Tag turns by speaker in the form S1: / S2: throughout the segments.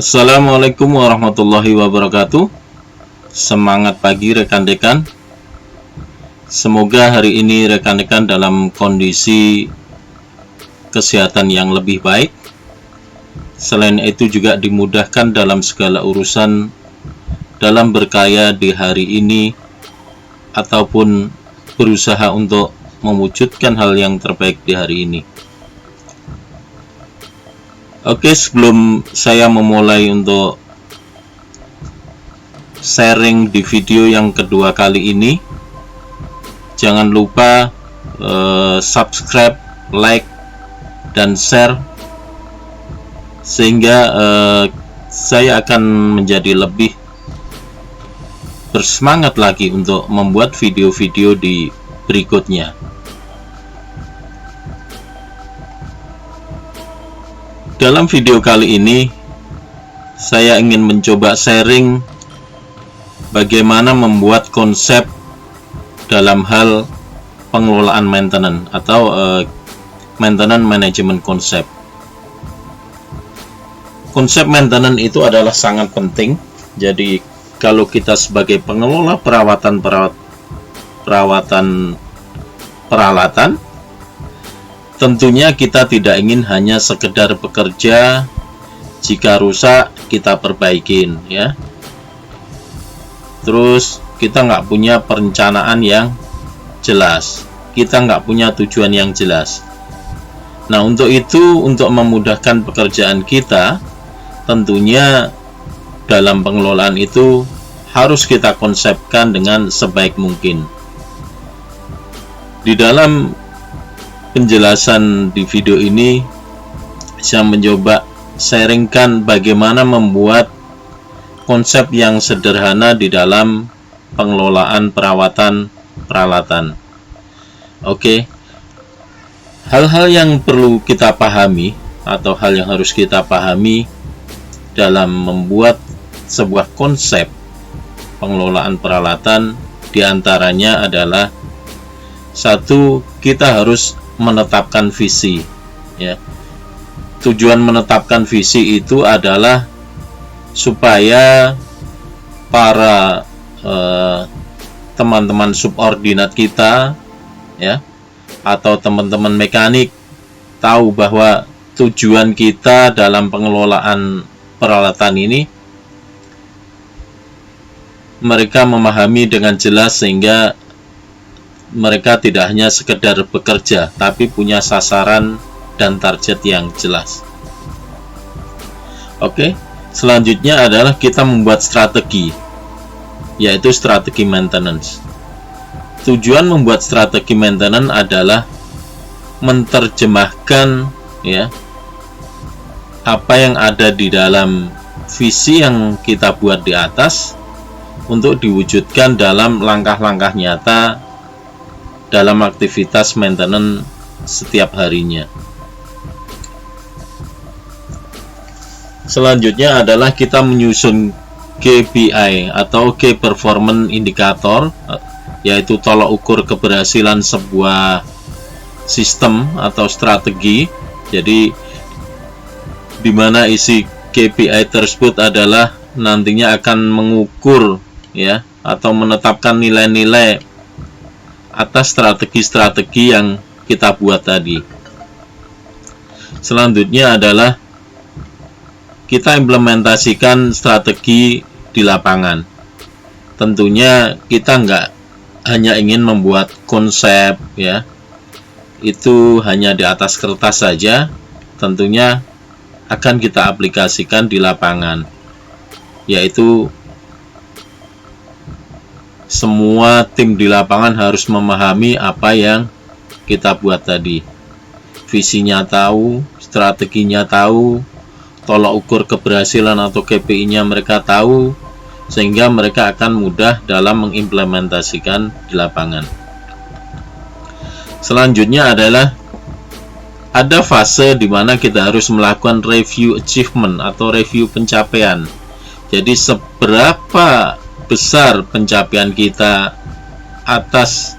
S1: Assalamualaikum warahmatullahi wabarakatuh. Semangat pagi rekan-rekan. Semoga hari ini rekan-rekan dalam kondisi kesehatan yang lebih baik. Selain itu juga dimudahkan dalam segala urusan dalam berkarya di hari ini ataupun berusaha untuk mewujudkan hal yang terbaik di hari ini. Oke, sebelum saya memulai untuk sharing di video yang kedua kali ini, jangan lupa subscribe, like, dan share sehingga saya akan menjadi lebih bersemangat lagi untuk membuat video-video di berikutnya. Dalam video kali ini, saya ingin mencoba sharing bagaimana membuat konsep dalam hal pengelolaan maintenance atau maintenance management konsep. Konsep maintenance itu adalah sangat penting. Jadi kalau kita sebagai pengelola peralatan, tentunya kita tidak ingin hanya sekedar bekerja, jika rusak kita perbaikin, ya. Terus kita nggak punya perencanaan yang jelas, kita nggak punya tujuan yang jelas. Nah, untuk itu, untuk memudahkan pekerjaan kita, tentunya dalam pengelolaan itu harus kita konsepkan dengan sebaik mungkin. Di dalam penjelasan di video ini, saya mencoba sharingkan bagaimana membuat konsep yang sederhana di dalam pengelolaan perawatan peralatan. Oke, hal-hal yang perlu kita pahami atau hal yang harus kita pahami dalam membuat sebuah konsep pengelolaan peralatan diantaranya adalah: satu, kita harus menetapkan visi, ya. Tujuan menetapkan visi itu adalah supaya para teman-teman subordinat kita, ya, atau teman-teman mekanik tahu bahwa tujuan kita dalam pengelolaan peralatan ini, mereka memahami dengan jelas sehingga mereka tidak hanya sekedar bekerja, tapi punya sasaran dan target yang jelas. Oke, selanjutnya adalah kita membuat strategi, yaitu strategi maintenance. Tujuan membuat strategi maintenance adalah menerjemahkan, ya, apa yang ada di dalam visi yang kita buat di atas untuk diwujudkan dalam langkah-langkah nyata dalam aktivitas maintenance setiap harinya. Selanjutnya adalah kita menyusun KPI atau Key Performance Indicator, yaitu tolak ukur keberhasilan sebuah sistem atau strategi. Jadi di mana isi KPI tersebut adalah nantinya akan mengukur, ya, atau menetapkan nilai-nilai atas strategi-strategi yang kita buat tadi. Selanjutnya adalah kita implementasikan strategi di lapangan. Tentunya kita nggak hanya ingin membuat konsep, ya, itu hanya di atas kertas saja. Tentunya akan kita aplikasikan di lapangan, yaitu semua tim di lapangan harus memahami apa yang kita buat tadi. Visinya tahu, strateginya tahu, tolak ukur keberhasilan atau KPI-nya mereka tahu, sehingga mereka akan mudah dalam mengimplementasikan di lapangan. Selanjutnya adalah ada fase di mana kita harus melakukan review achievement atau review pencapaian. Jadi seberapa besar pencapaian kita atas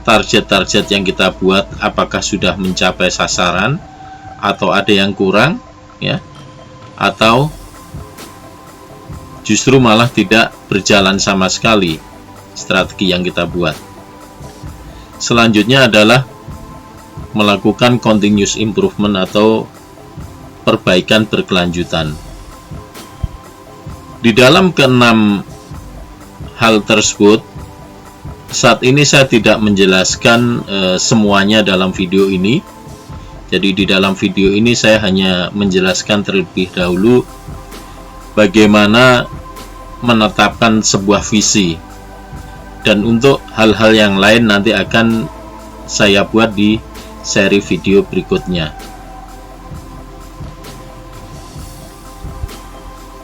S1: target-target yang kita buat, apakah sudah mencapai sasaran atau ada yang kurang, ya, atau justru malah tidak berjalan sama sekali strategi yang kita buat. Selanjutnya adalah melakukan continuous improvement atau perbaikan berkelanjutan. Di dalam keenam hal tersebut, saat ini saya tidak menjelaskan semuanya dalam video ini. Jadi di dalam video ini saya hanya menjelaskan terlebih dahulu bagaimana menetapkan sebuah visi. Dan untuk hal-hal yang lain nanti akan saya buat di seri video berikutnya.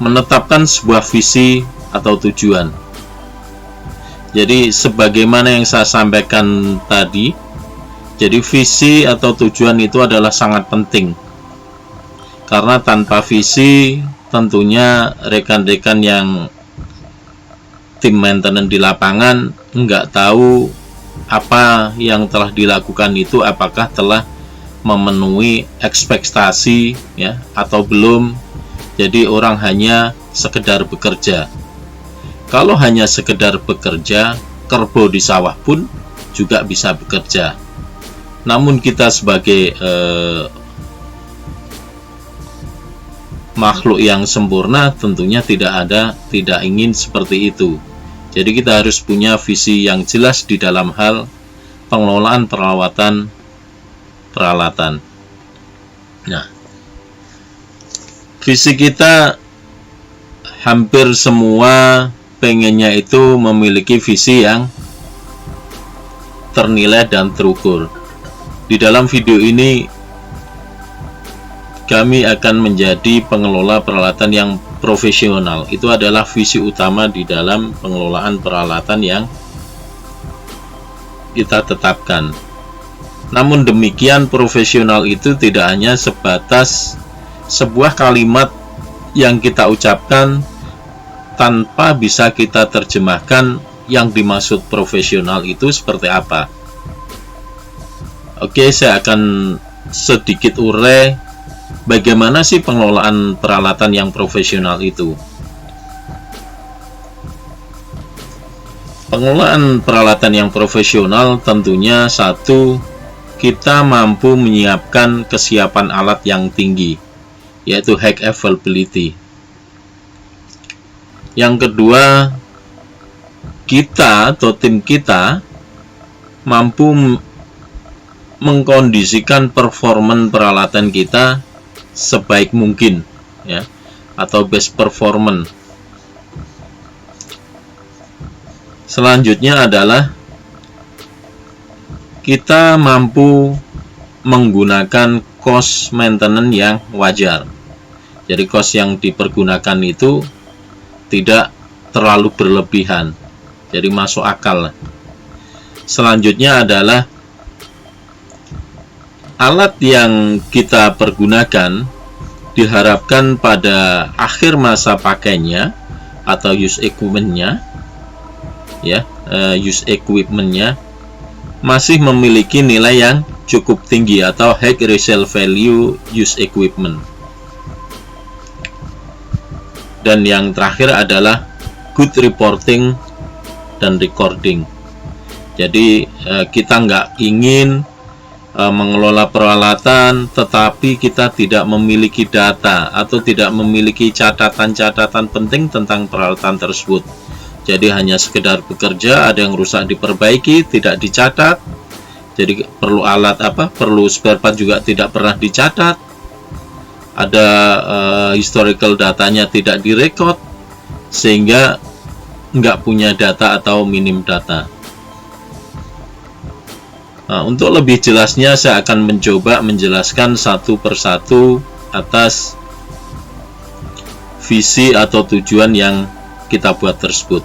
S1: Menetapkan sebuah visi atau tujuan. Jadi sebagaimana yang saya sampaikan tadi, jadi visi atau tujuan itu adalah sangat penting. Karena tanpa visi tentunya rekan-rekan yang tim maintenance di lapangan nggak tahu apa yang telah dilakukan itu apakah telah memenuhi ekspektasi ya atau belum. Jadi orang hanya sekedar bekerja. Kalau hanya sekedar bekerja, kerbau di sawah pun juga bisa bekerja. Namun kita sebagai makhluk yang sempurna tentunya tidak ingin seperti itu. Jadi kita harus punya visi yang jelas di dalam hal pengelolaan peralatan. Nah, visi kita hampir semua pengennya itu memiliki visi yang ternilai dan terukur. Di dalam video ini kami akan menjadi pengelola peralatan yang profesional. Itu adalah visi utama di dalam pengelolaan peralatan yang kita tetapkan. Namun demikian, profesional itu tidak hanya sebatas sebuah kalimat yang kita ucapkan tanpa bisa kita terjemahkan yang dimaksud profesional itu seperti apa. Oke, saya akan sedikit urai bagaimana sih pengelolaan peralatan yang profesional itu. Pengelolaan peralatan yang profesional tentunya satu, kita mampu menyiapkan kesiapan alat yang tinggi, yaitu high availability. Yang kedua, kita atau tim kita mampu mengkondisikan performan peralatan kita sebaik mungkin ya, atau best performance. Selanjutnya adalah kita mampu menggunakan cost maintenance yang wajar. Jadi cost yang dipergunakan itu tidak terlalu berlebihan, jadi masuk akal. Selanjutnya adalah alat yang kita pergunakan diharapkan pada akhir masa pakainya atau use equipment-nya ya, use equipment-nya masih memiliki nilai yang cukup tinggi atau high resale value use equipment. Dan yang terakhir adalah good reporting dan recording. Jadi kita nggak ingin mengelola peralatan tetapi kita tidak memiliki data atau tidak memiliki catatan-catatan penting tentang peralatan tersebut. Jadi hanya sekedar bekerja, ada yang rusak diperbaiki, tidak dicatat. Jadi perlu alat perlu spare part juga tidak pernah dicatat. Ada historical datanya tidak direkod, sehingga nggak punya data atau minim data. Nah, untuk lebih jelasnya saya akan mencoba menjelaskan satu persatu atas visi atau tujuan yang kita buat tersebut.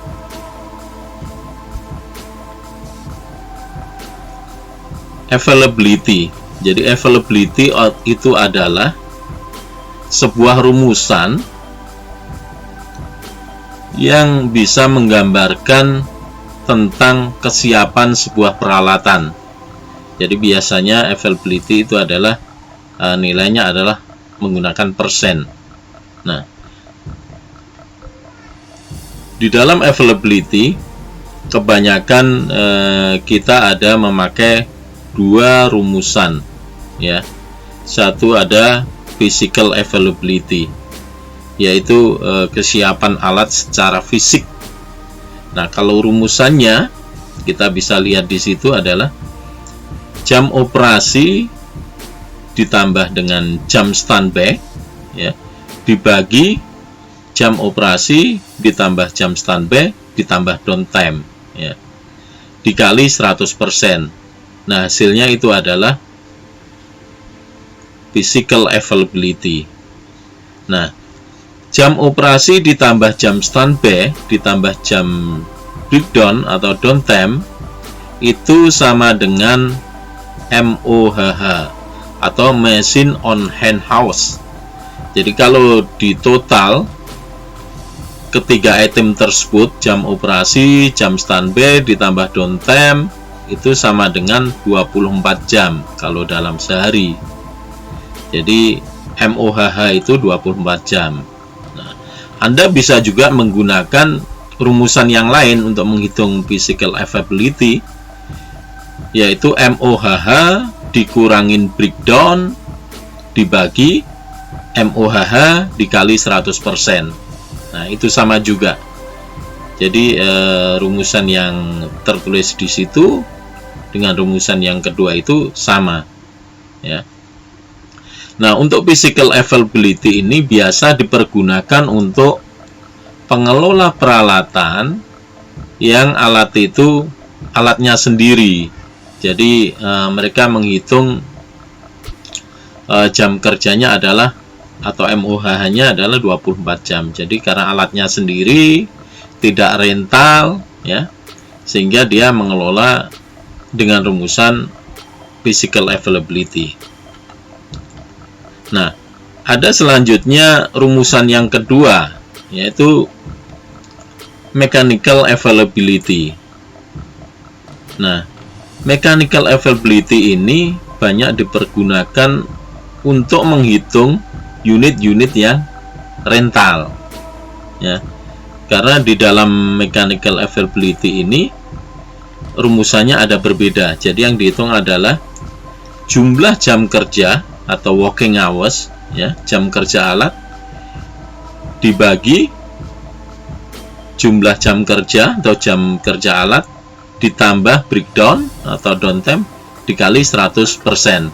S1: Availability. Jadi availability itu adalah sebuah rumusan yang bisa menggambarkan tentang kesiapan sebuah peralatan. Jadi biasanya availability itu adalah nilainya adalah menggunakan persen. Nah, Di dalam availability kebanyakan kita ada memakai dua rumusan, ya. Satu ada physical availability, yaitu kesiapan alat secara fisik. Nah, kalau rumusannya kita bisa lihat di situ adalah jam operasi ditambah dengan jam standby, ya, dibagi jam operasi ditambah jam standby ditambah downtime, ya, dikali 100%. Nah, hasilnya itu adalah physical availability. Nah, jam operasi ditambah jam standby ditambah jam breakdown atau downtime itu sama dengan MOHH atau machine on hand hours. Jadi kalau di total ketiga item tersebut, jam operasi, jam standby ditambah downtime, itu sama dengan 24 jam kalau dalam sehari. Jadi MOHH itu 24 jam. Nah, Anda bisa juga menggunakan rumusan yang lain untuk menghitung physical availability, yaitu MOHH dikurangin breakdown dibagi MOHH dikali 100%. Nah, itu sama juga. Jadi rumusan yang tertulis di situ dengan rumusan yang kedua itu sama, ya. Nah, untuk physical availability ini biasa dipergunakan untuk pengelola peralatan yang alatnya sendiri. Jadi mereka menghitung jam kerjanya adalah atau MOHH-nya adalah 24 jam. Jadi karena alatnya sendiri, tidak rental, ya, sehingga dia mengelola dengan rumusan physical availability. Nah, ada selanjutnya rumusan yang kedua, yaitu mechanical availability. Nah, mechanical availability ini banyak dipergunakan untuk menghitung unit-unit yang rental, ya. Karena di dalam mechanical availability ini rumusannya ada berbeda. Jadi yang dihitung adalah jumlah jam kerja atau working hours, ya, jam kerja alat dibagi jumlah jam kerja atau jam kerja alat ditambah breakdown atau downtime dikali 100%.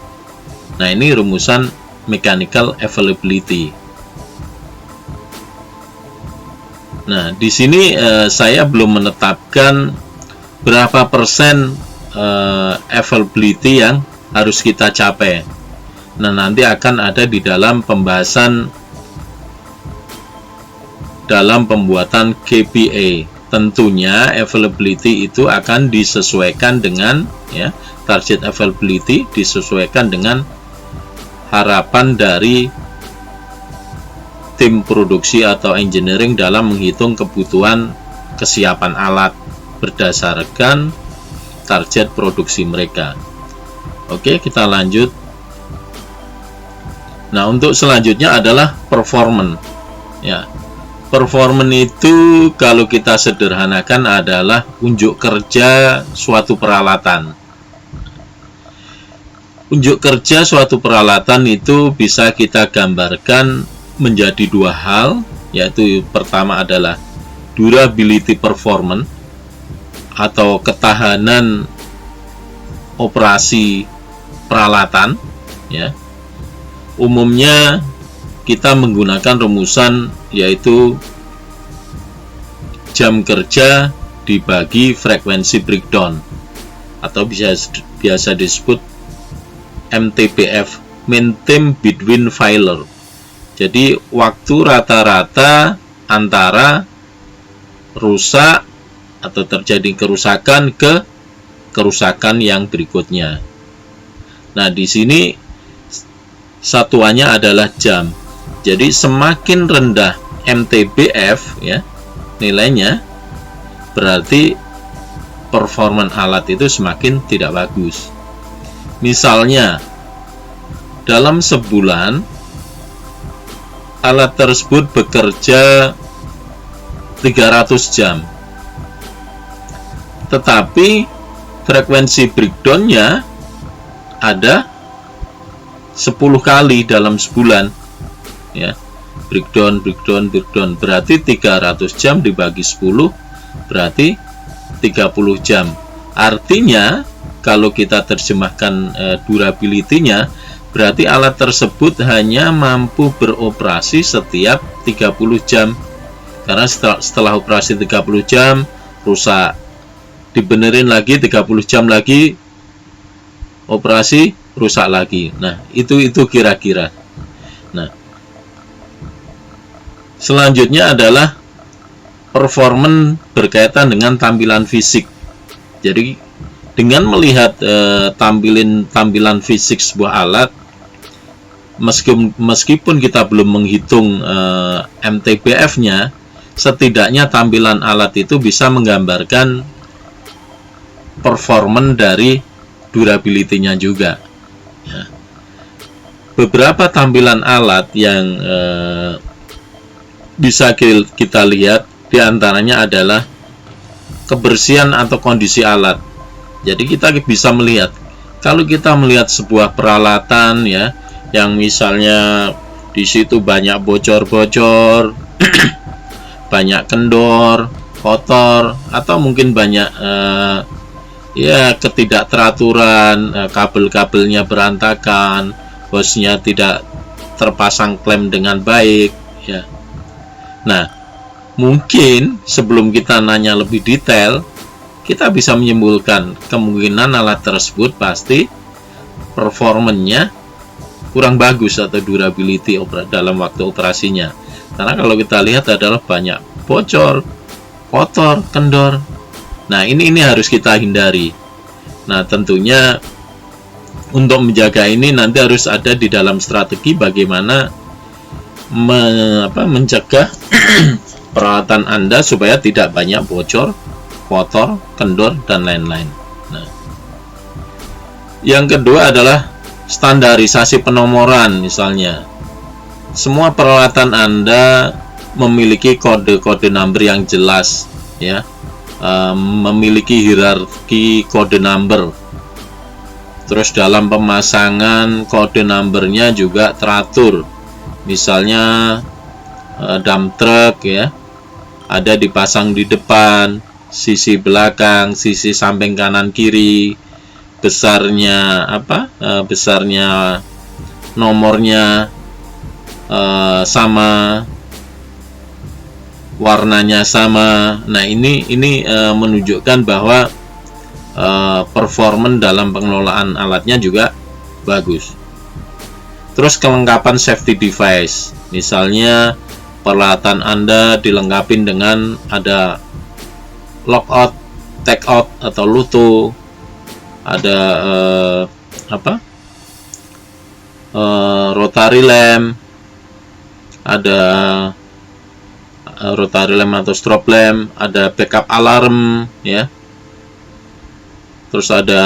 S1: Nah, ini rumusan mechanical availability. Nah, di sini saya belum menetapkan berapa persen availability yang harus kita capai. Nah, nanti akan ada di dalam pembahasan dalam pembuatan KPI. Tentunya availability itu akan disesuaikan dengan, ya, target availability disesuaikan dengan harapan dari tim produksi atau engineering dalam menghitung kebutuhan kesiapan alat berdasarkan target produksi mereka. Oke, kita lanjut. Nah, untuk selanjutnya adalah performance, ya. Performance itu kalau kita sederhanakan adalah unjuk kerja suatu peralatan. Unjuk kerja suatu peralatan itu bisa kita gambarkan menjadi dua hal, yaitu pertama adalah durability performance atau ketahanan operasi peralatan, ya. Umumnya kita menggunakan rumusan yaitu jam kerja dibagi frekuensi breakdown atau biasa disebut MTBF, mean time between failure. Jadi waktu rata-rata antara rusak atau terjadi kerusakan ke kerusakan yang berikutnya. Nah, di sini satuannya adalah jam. Jadi semakin rendah MTBF, ya, nilainya, berarti performa alat itu semakin tidak bagus. Misalnya dalam sebulan alat tersebut bekerja 300 jam. Tetapi frekuensi breakdown-nya ada 10 kali dalam sebulan, ya. Breakdown berarti 300 jam dibagi 10 berarti 30 jam. Artinya kalau kita terjemahkan durability-nya, berarti alat tersebut hanya mampu beroperasi setiap 30 jam. Karena setelah operasi 30 jam rusak, dibenerin lagi 30 jam lagi operasi, rusak lagi. Nah, itu kira-kira. Nah, selanjutnya adalah performance berkaitan dengan tampilan fisik. Jadi dengan melihat tampilan fisik sebuah alat, meskipun kita belum menghitung MTBF-nya, setidaknya tampilan alat itu bisa menggambarkan performance dari durability-nya juga. Ya. Beberapa tampilan alat yang bisa kita lihat diantaranya adalah kebersihan atau kondisi alat. Jadi kita bisa melihat, kalau kita melihat sebuah peralatan ya, yang misalnya di situ banyak bocor-bocor, banyak kendor, kotor, atau mungkin banyak ya ketidakteraturan, kabel-kabelnya berantakan, hosnya tidak terpasang klem dengan baik, ya. Nah, mungkin sebelum kita nanya lebih detail, kita bisa menyimpulkan kemungkinan alat tersebut pasti performanya kurang bagus atau durability dalam waktu operasinya. Karena kalau kita lihat adalah banyak bocor, kotor, kendor. Nah, ini harus kita hindari. Nah, tentunya untuk menjaga ini nanti harus ada di dalam strategi bagaimana mencegah peralatan Anda supaya tidak banyak bocor, kotor, kendor, dan lain-lain. Nah, yang kedua adalah standarisasi penomoran. Misalnya, semua peralatan Anda memiliki kode-kode number yang jelas, ya, memiliki hierarki kode number. Terus dalam pemasangan kode numbernya juga teratur. Misalnya dump truck, ya, ada dipasang di depan, sisi belakang, sisi samping kanan kiri, besarnya besarnya nomornya sama, warnanya sama. Nah, ini menunjukkan bahwa performance dalam pengelolaan alatnya juga bagus. Terus kelengkapan safety device, misalnya peralatan Anda dilengkapi dengan ada lockout, takeout atau luto, ada rotary lamp, ada rotary lamp atau strobe lamp, ada backup alarm, ya. Terus ada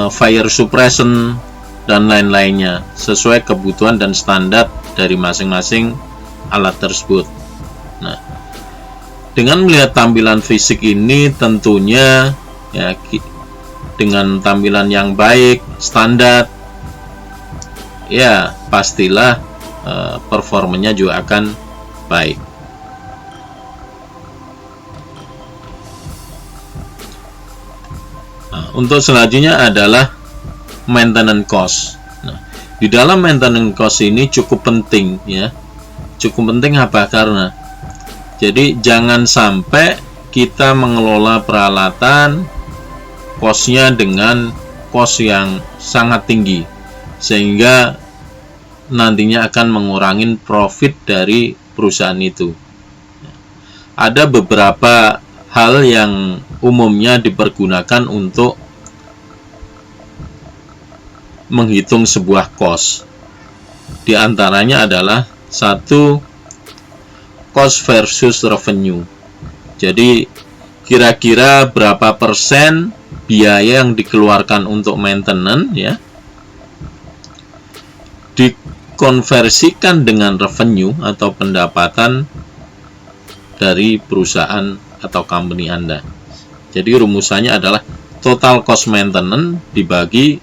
S1: fire suppression dan lain-lainnya sesuai kebutuhan dan standar dari masing-masing alat tersebut. Nah, dengan melihat tampilan fisik ini tentunya ya, dengan tampilan yang baik, standar, ya pastilah performanya juga akan baik. Nah, untuk selanjutnya adalah maintenance cost. Nah, di dalam maintenance cost ini cukup penting, ya. Cukup penting apa? Karena jadi jangan sampai kita mengelola peralatan cost-nya dengan cost yang sangat tinggi sehingga nantinya akan mengurangi profit dari perusahaan itu. Ada beberapa hal yang umumnya dipergunakan untuk menghitung sebuah cost. Di antaranya adalah satu, cost versus revenue. Jadi kira-kira berapa persen biaya yang dikeluarkan untuk maintenance, ya, dikonversikan dengan revenue atau pendapatan dari perusahaan atau company Anda. Jadi rumusannya adalah total cost maintenance dibagi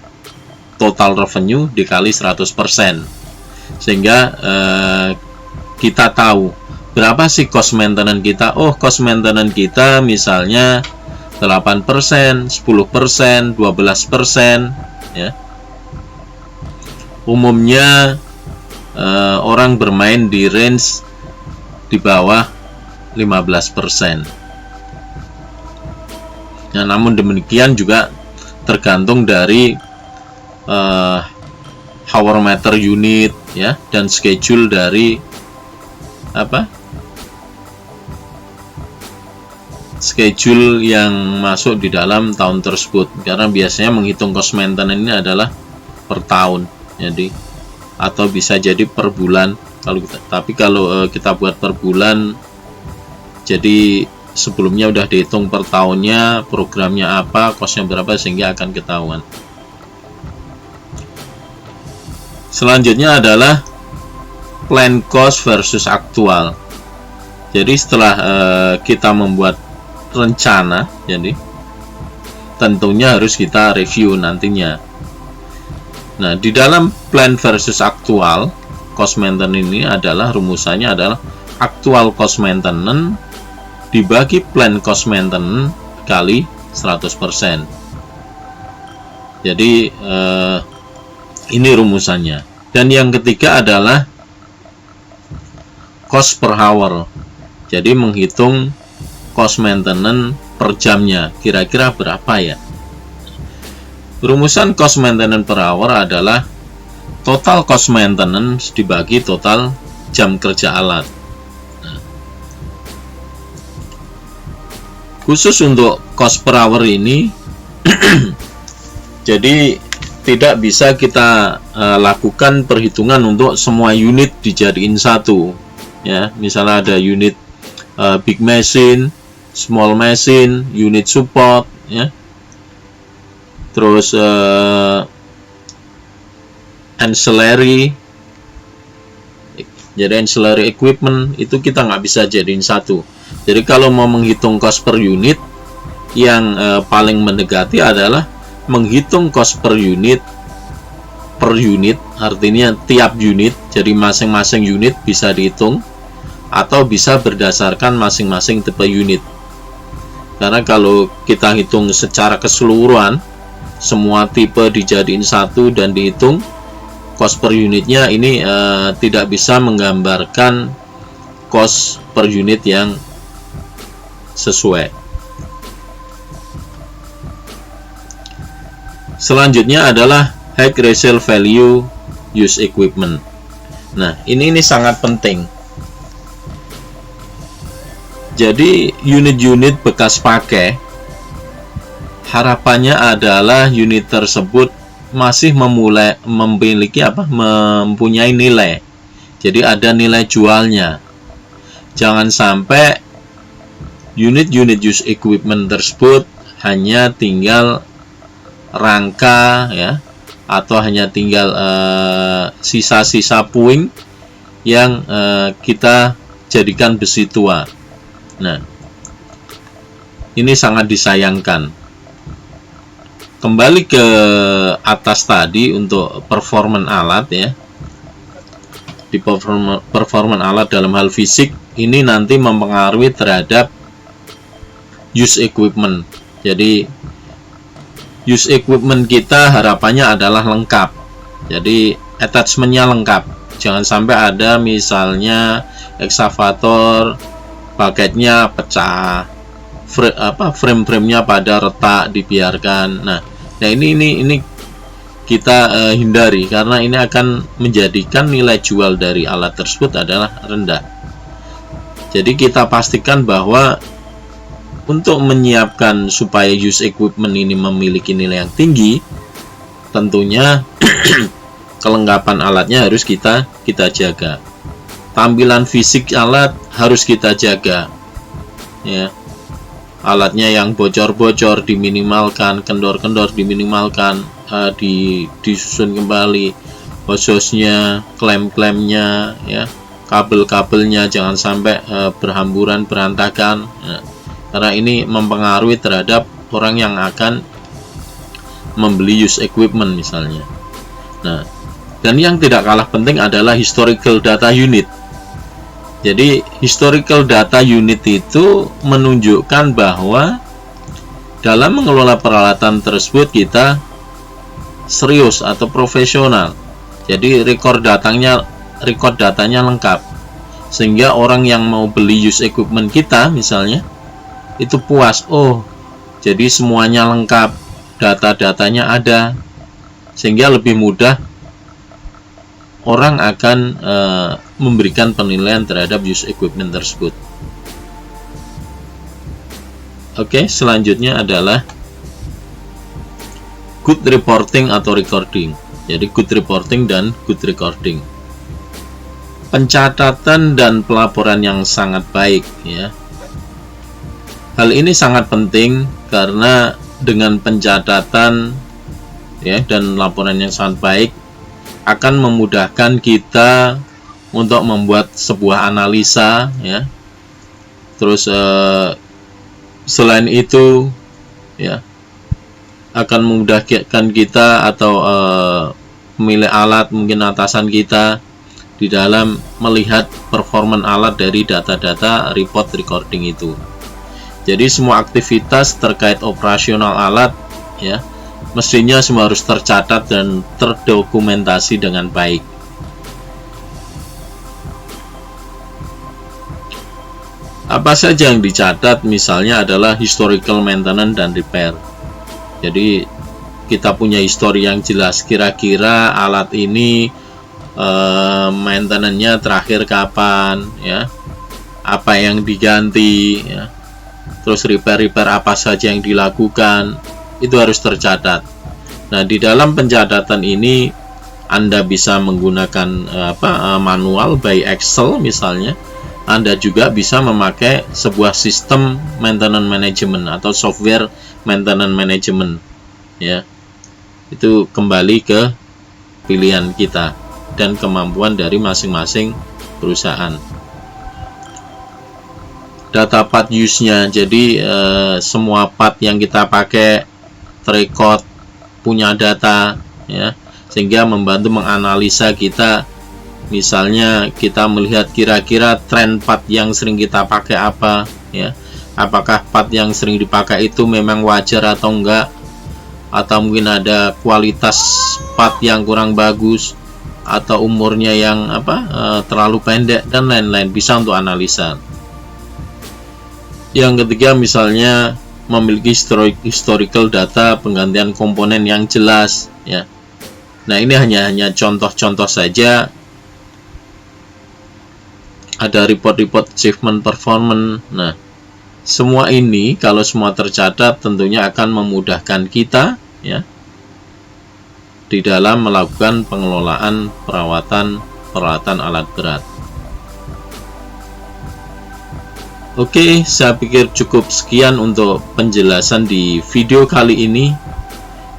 S1: total revenue dikali 100%. Sehingga kita tahu berapa sih cost maintenance kita. Oh, cost maintenance kita misalnya 8%, 10%, 12%, ya. Umumnya orang bermain di range di bawah 15%. Nah, namun demikian juga tergantung dari hour meter unit, ya, dan schedule dari schedule yang masuk di dalam tahun tersebut, karena biasanya menghitung cost maintenance ini adalah per tahun, jadi atau bisa jadi per bulan tapi kalau kita buat per bulan, jadi sebelumnya udah dihitung per tahunnya, programnya apa, costnya berapa, sehingga akan ketahuan. Selanjutnya adalah plan cost versus aktual. Jadi setelah kita membuat rencana, jadi tentunya harus kita review nantinya. Nah, di dalam plan versus aktual cost maintenance ini adalah rumusannya adalah actual cost maintenance dibagi plan cost maintenance kali 100%. Jadi ini rumusannya. Dan yang ketiga adalah cost per hour. Jadi menghitung cost maintenance per jamnya, kira-kira berapa ya. Rumusan cost maintenance per hour adalah total cost maintenance dibagi total jam kerja alat. Nah, khusus untuk cost per hour ini jadi tidak bisa kita lakukan perhitungan untuk semua unit dijadiin satu, ya. Misalnya ada unit big machine, small machine, unit support, ya. Terus ancillary, jadi ancillary equipment itu kita nggak bisa jadiin satu. Jadi kalau mau menghitung cost per unit, yang paling mendekati adalah menghitung cost per unit, artinya tiap unit, jadi masing-masing unit bisa dihitung atau bisa berdasarkan masing-masing tipe unit. Karena kalau kita hitung secara keseluruhan, semua tipe dijadiin satu dan dihitung cost per unitnya, ini tidak bisa menggambarkan cost per unit yang sesuai. Selanjutnya adalah high resale value use equipment. Nah, ini sangat penting. Jadi unit-unit bekas pakai, harapannya adalah unit tersebut masih mempunyai nilai. Jadi ada nilai jualnya. Jangan sampai unit-unit use equipment tersebut hanya tinggal rangka, ya, atau hanya tinggal sisa-sisa puing yang kita jadikan besi tua. Nah, ini sangat disayangkan. Kembali ke atas tadi untuk performance alat, ya. Di performance alat dalam hal fisik ini nanti mempengaruhi terhadap use equipment. Jadi use equipment kita harapannya adalah lengkap. Jadi attachmentnya lengkap. Jangan sampai ada misalnya eksavator paketnya pecah, frame-nya pada retak dibiarkan. Nah, ini kita hindari, karena ini akan menjadikan nilai jual dari alat tersebut adalah rendah. Jadi kita pastikan bahwa untuk menyiapkan supaya use equipment ini memiliki nilai yang tinggi, tentunya kelengkapan alatnya harus kita jaga. Tampilan fisik alat harus kita jaga, ya. Alatnya yang bocor-bocor diminimalkan, kendor-kendor diminimalkan, disusun kembali. hose-hosnya, klem-klemnya, ya, kabel-kabelnya jangan sampai berhamburan berantakan, ya, karena ini mempengaruhi terhadap orang yang akan membeli use equipment misalnya. Nah, dan yang tidak kalah penting adalah historical data unit. Jadi historical data unit itu menunjukkan bahwa dalam mengelola peralatan tersebut kita serius atau profesional. Jadi record datanya lengkap, sehingga orang yang mau beli use equipment kita misalnya itu puas, oh jadi semuanya lengkap, data-datanya ada, sehingga lebih mudah orang akan memberikan penilaian terhadap use equipment tersebut. Oke, selanjutnya adalah good reporting atau recording. Jadi good reporting dan good recording. Pencatatan dan pelaporan yang sangat baik, ya. Hal ini sangat penting karena dengan pencatatan, ya, dan laporan yang sangat baik akan memudahkan kita untuk membuat sebuah analisa, ya. Terus selain itu, ya, akan memudahkan kita atau pemilik alat, mungkin atasan kita, di dalam melihat performan alat dari data-data report recording itu. Jadi semua aktivitas terkait operasional alat, ya, mestinya semua harus tercatat dan terdokumentasi dengan baik. Apa saja yang dicatat misalnya adalah historical maintenance dan repair. Jadi kita punya histori yang jelas, kira-kira alat ini maintenance-nya terakhir kapan, ya, apa yang diganti, ya, terus repair apa saja yang dilakukan, itu harus tercatat. Nah, di dalam pencatatan ini Anda bisa menggunakan manual by Excel misalnya. Anda juga bisa memakai sebuah sistem maintenance management atau software maintenance management, ya. Itu kembali ke pilihan kita dan kemampuan dari masing-masing perusahaan. Data part use-nya, jadi semua part yang kita pakai terrecord, punya data, ya, sehingga membantu menganalisa kita. Misalnya kita melihat kira-kira tren part yang sering kita pakai apa, ya, apakah part yang sering dipakai itu memang wajar atau enggak, atau mungkin ada kualitas part yang kurang bagus, atau umurnya yang terlalu pendek dan lain-lain, bisa untuk analisa. Yang ketiga misalnya memiliki historical data penggantian komponen yang jelas, ya. Nah, ini hanya contoh-contoh saja. Ada report achievement performance. Nah, semua ini kalau semua tercatat tentunya akan memudahkan kita, ya, di dalam melakukan pengelolaan peralatan alat berat. Oke, saya pikir cukup sekian untuk penjelasan di video kali ini,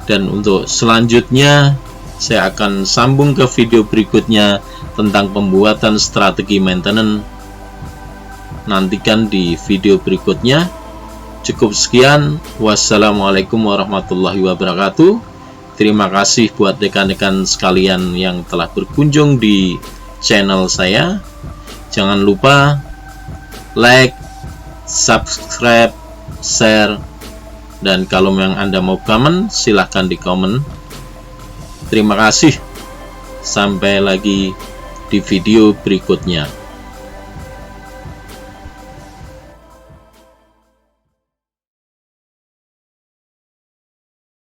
S1: dan untuk selanjutnya saya akan sambung ke video berikutnya tentang pembuatan strategi maintenance. Nantikan di video berikutnya. Cukup sekian. Wassalamualaikum warahmatullahi wabarakatuh. Terima kasih buat rekan-rekan sekalian yang telah berkunjung di channel saya. Jangan lupa like, subscribe, share, dan kalau memang Anda mau komen, silahkan di komen. Terima kasih. Sampai lagi di video berikutnya.